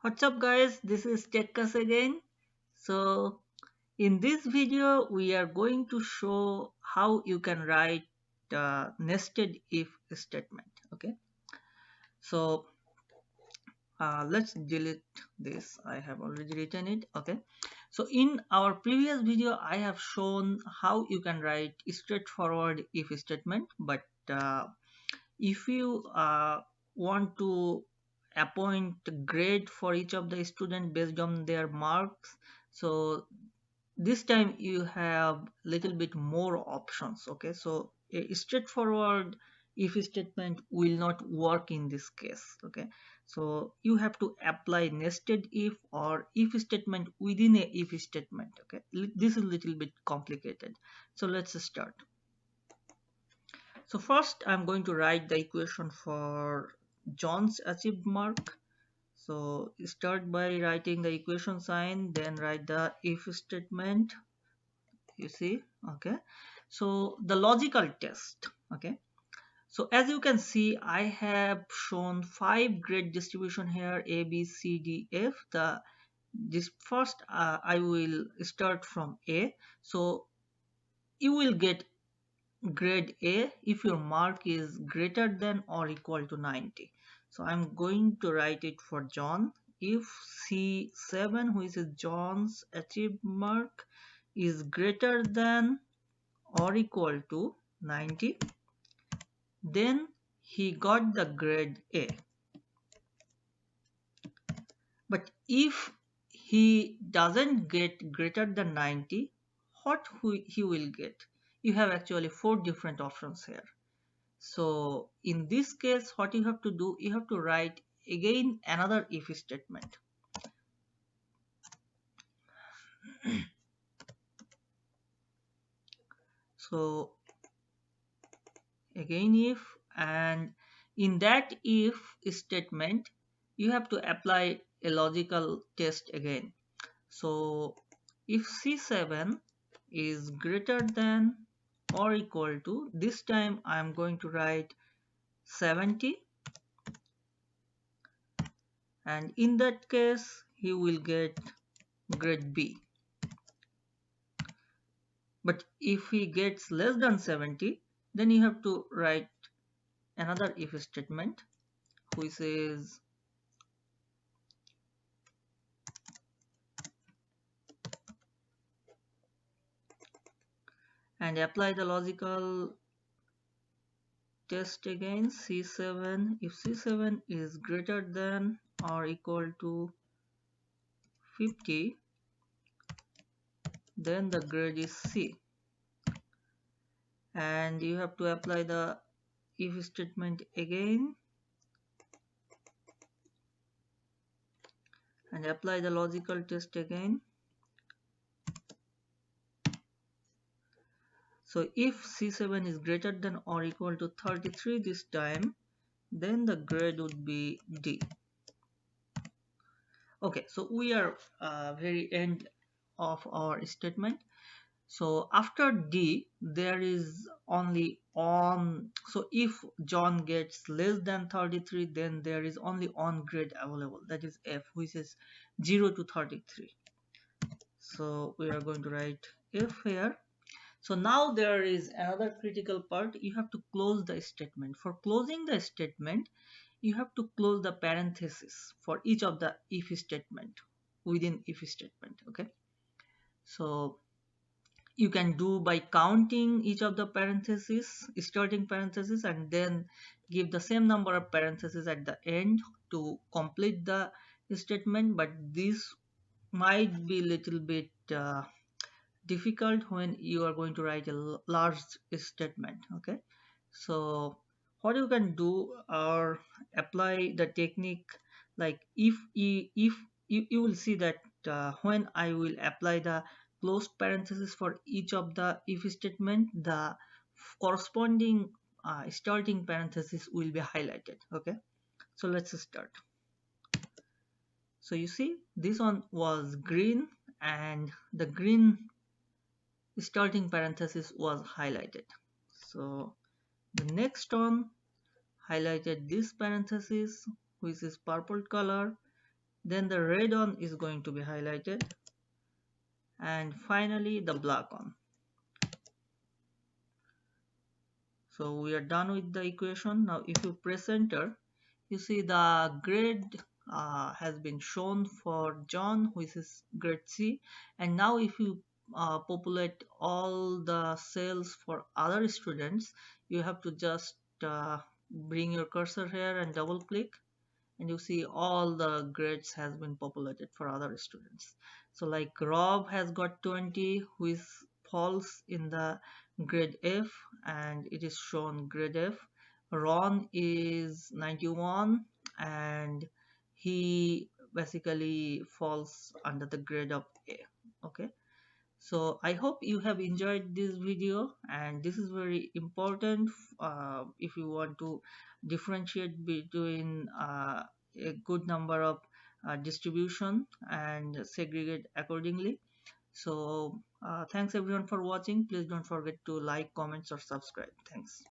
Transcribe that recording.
What's up guys, this is Tekkas again. So in this video we are going to show how you can write nested if statement. Okay, so let's delete this. I have already written it. Okay, so in our previous video I have shown how you can write straightforward if statement, but if you want to appoint grade for each of the student based on their marks, so this time you have little bit more options. Okay, so a straightforward if statement will not work in this case. Okay, so you have to apply nested if or if statement within a if statement. Okay, this is a little bit complicated, so let's start. So first I'm going to write the equation for John's achieved mark. So start by writing the equation sign, then write the if statement. You see, okay. So the logical test, okay. So as you can see, I have shown 5 grade distribution here: A, B, C, D, F. This first I will start from A. So you will get grade A if your mark is greater than or equal to 90. So I'm going to write it for John. If C7, which is John's achieved mark, is greater than or equal to 90, then he got the grade A. But if he doesn't get greater than 90, what he will get? You have actually 4 different options here. So in this case, what you have to do, you have to write again another if statement. So again if, and in that if statement, you have to apply a logical test again. So if C7 is greater than or equal to, this time I am going to write 70, and in that case he will get grade B. But if he gets less than 70, then you have to write another if statement which is and apply the logical test again. C7, if C7 is greater than or equal to 50, then the grade is C, and you have to apply the if statement again and apply the logical test again. So if C7 is greater than or equal to 33 this time, then the grade would be D. Okay, so we are very end of our statement. So after D, there is only on. So if John gets less than 33, then there is only on grade available, that is F, which is 0 to 33. So we are going to write F here. So now there is another critical part. You have to close the statement. For closing the statement, you have to close the parenthesis for each of the if statement within if statement. Okay, so you can do by counting each of the parentheses, starting parentheses, and then give the same number of parentheses at the end to complete the statement. But this might be little bit difficult when you are going to write a large statement. Okay, so what you can do or apply the technique, like if you will see that when I will apply the closed parenthesis for each of the if statement, the corresponding starting parenthesis will be highlighted. Okay, so let's start. So you see this one was green, and the green starting parenthesis was highlighted. So the next one highlighted this parenthesis, which is purple color, then the red one is going to be highlighted, and finally the black one. So we are done with the equation. Now if you press enter, you see the grade has been shown for John, which is grade C. And now if you populate all the cells for other students, you have to just bring your cursor here and double click, and you see all the grades has been populated for other students. So like Rob has got 20, which falls in the grade F, and it is shown grade F. Ron is 91, and he basically falls under the grade of A. Okay, so I hope you have enjoyed this video, and this is very important if you want to differentiate between a good number of distribution and segregate accordingly. So thanks everyone for watching. Please don't forget to like, comments or subscribe. Thanks.